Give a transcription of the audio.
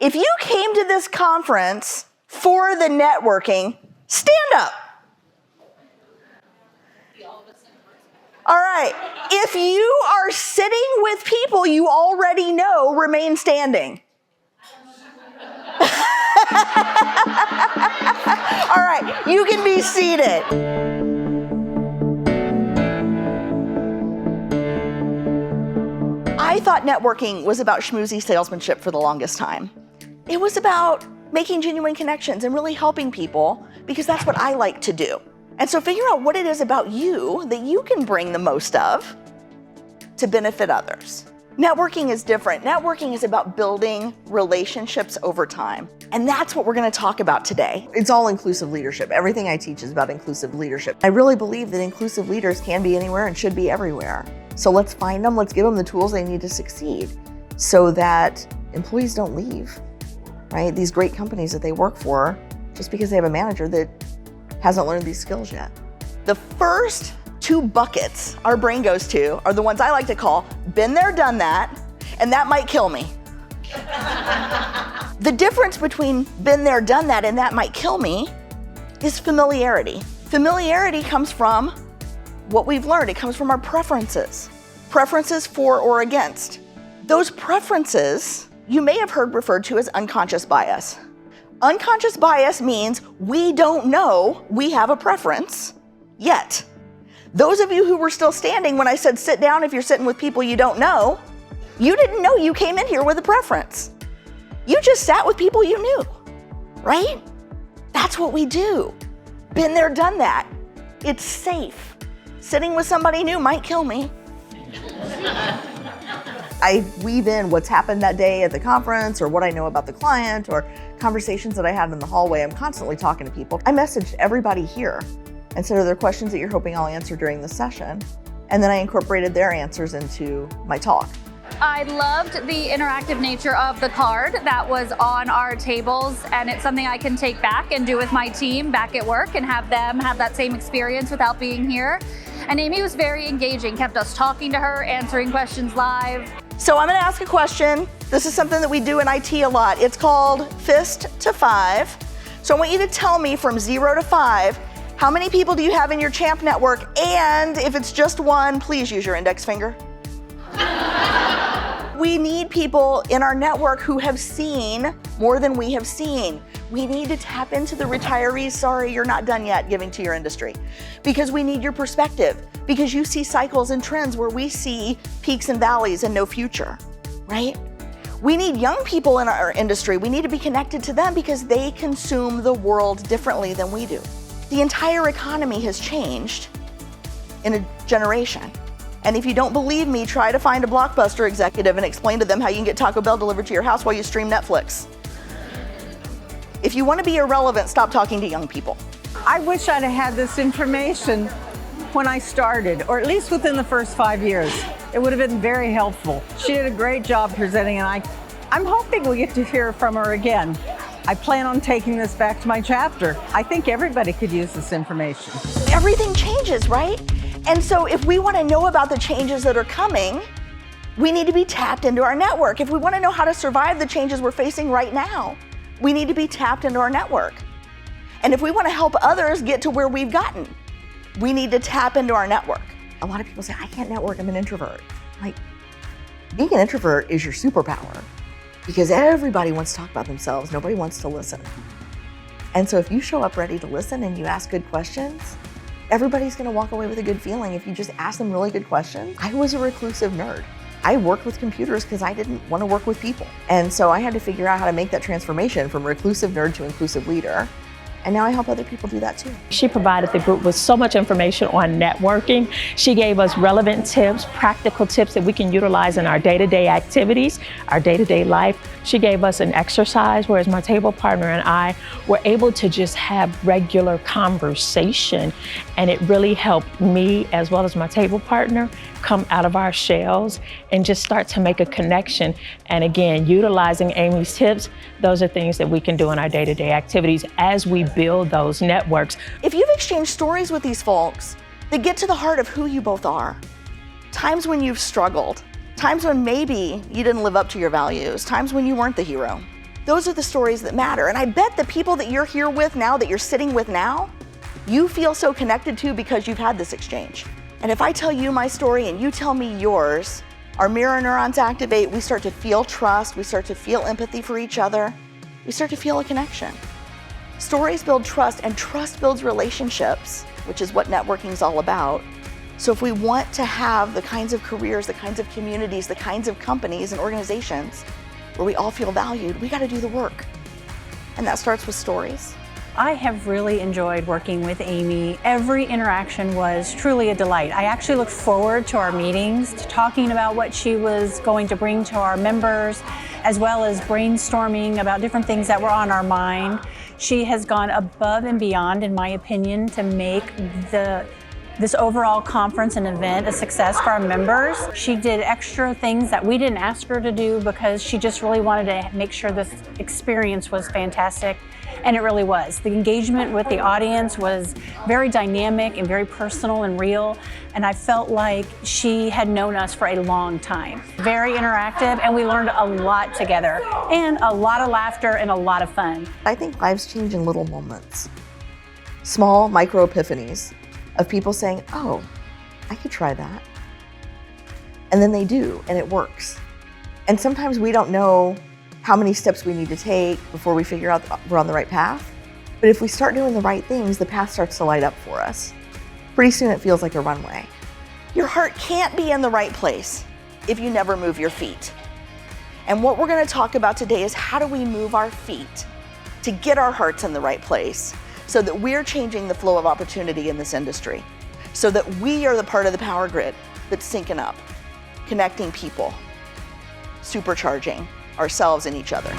if you came to this conference for the networking, stand up. All right, if you are sitting with people you already know, remain standing. All right, you can be seated. I thought networking was about schmoozy salesmanship for the longest time. It was about making genuine connections and really helping people, because that's what I like to do. And so figure out what it is about you that you can bring the most of to benefit others. Networking is different. Networking is about building relationships over time. And that's what we're going to talk about today. It's all inclusive leadership. Everything I teach is about inclusive leadership. I really believe that inclusive leaders can be anywhere and should be everywhere. So let's find them, let's give them the tools they need to succeed so that employees don't leave, right? These great companies that they work for, just because they have a manager that hasn't learned these skills yet. The first two buckets our brain goes to are the ones I like to call been there, done that, and that might kill me. The difference between been there, done that, and that might kill me is familiarity. Familiarity comes from what we've learned. It comes from our preferences. Preferences for or against. Those preferences you may have heard referred to as unconscious bias. Unconscious bias means we don't know we have a preference yet. Those of you who were still standing when I said sit down if you're sitting with people you don't know, you didn't know you came in here with a preference. You just sat with people you knew, right? That's what we do. Been there, done that. It's safe. Sitting with somebody new might kill me. I weave in what's happened that day at the conference or what I know about the client or conversations that I had in the hallway. I'm constantly talking to people. I messaged everybody here and said, are there questions that you're hoping I'll answer during the session? And then I incorporated their answers into my talk. I loved the interactive nature of the card that was on our tables, and it's something I can take back and do with my team back at work and have them have that same experience without being here. And Amy was very engaging, kept us talking to her, answering questions live. So I'm going to ask a question. This is something that we do in IT a lot. It's called Fist to 5. So I want you to tell me from 0 to 5, how many people do you have in your champ network? And if it's just one, please use your index finger. We need people in our network who have seen more than we have seen. We need to tap into the retirees, sorry, you're not done yet giving to your industry. Because we need your perspective. Because you see cycles and trends where we see peaks and valleys and no future, right? We need young people in our industry. We need to be connected to them because they consume the world differently than we do. The entire economy has changed in a generation. And if you don't believe me, try to find a Blockbuster executive and explain to them how you can get Taco Bell delivered to your house while you stream Netflix. If you want to be irrelevant, stop talking to young people. I wish I'd have had this information when I started, or at least within the first 5 years. It would have been very helpful. She did a great job presenting, and I'm hoping we get to hear from her again. I plan on taking this back to my chapter. I think everybody could use this information. Everything changes, right? And so if we want to know about the changes that are coming, we need to be tapped into our network. If we want to know how to survive the changes we're facing right now, we need to be tapped into our network. And if we want to help others get to where we've gotten, we need to tap into our network. A lot of people say, I can't network, I'm an introvert. Like, being an introvert is your superpower because everybody wants to talk about themselves. Nobody wants to listen. And so if you show up ready to listen and you ask good questions, everybody's going to walk away with a good feeling if you just ask them really good questions. I was a reclusive nerd. I worked with computers because I didn't want to work with people. And so I had to figure out how to make that transformation from reclusive nerd to inclusive leader. And now I help other people do that too. She provided the group with so much information on networking. She gave us relevant tips, practical tips that we can utilize in our day-to-day activities, our day-to-day life. She gave us an exercise, whereas my table partner and I were able to just have regular conversation. And it really helped me, as well as my table partner, come out of our shells and just start to make a connection. And again, utilizing Amy's tips, those are things that we can do in our day-to-day activities as we build those networks. If you've exchanged stories with these folks that get to the heart of who you both are, times when you've struggled, times when maybe you didn't live up to your values, times when you weren't the hero, Those are the stories that matter. And I bet the people that you're here with now, that you're sitting with now, you feel so connected to because you've had this exchange. And if I tell you my story and you tell me yours, our mirror neurons activate, we start to feel trust, we start to feel empathy for each other, we start to feel a connection. Stories build trust, and trust builds relationships, which is what networking is all about. So if we want to have the kinds of careers, the kinds of communities, the kinds of companies and organizations where we all feel valued, we got to do the work. And that starts with stories. I have really enjoyed working with Amy. Every interaction was truly a delight. I actually looked forward to our meetings, to talking about what she was going to bring to our members, as well as brainstorming about different things that were on our mind. She has gone above and beyond, in my opinion, to make this overall conference and event a success for our members. She did extra things that we didn't ask her to do because she just really wanted to make sure this experience was fantastic, and it really was. The engagement with the audience was very dynamic and very personal and real, and I felt like she had known us for a long time. Very interactive, and we learned a lot together, and a lot of laughter and a lot of fun. I think lives change in little moments. Small micro epiphanies of people saying, oh, I could try that. And then they do, and it works. And sometimes we don't know how many steps we need to take before we figure out we're on the right path. But if we start doing the right things, the path starts to light up for us. Pretty soon it feels like a runway. Your heart can't be in the right place if you never move your feet. And what we're going to talk about today is how do we move our feet to get our hearts in the right place, so that we're changing the flow of opportunity in this industry, so that we are the part of the power grid that's syncing up, connecting people, supercharging ourselves and each other.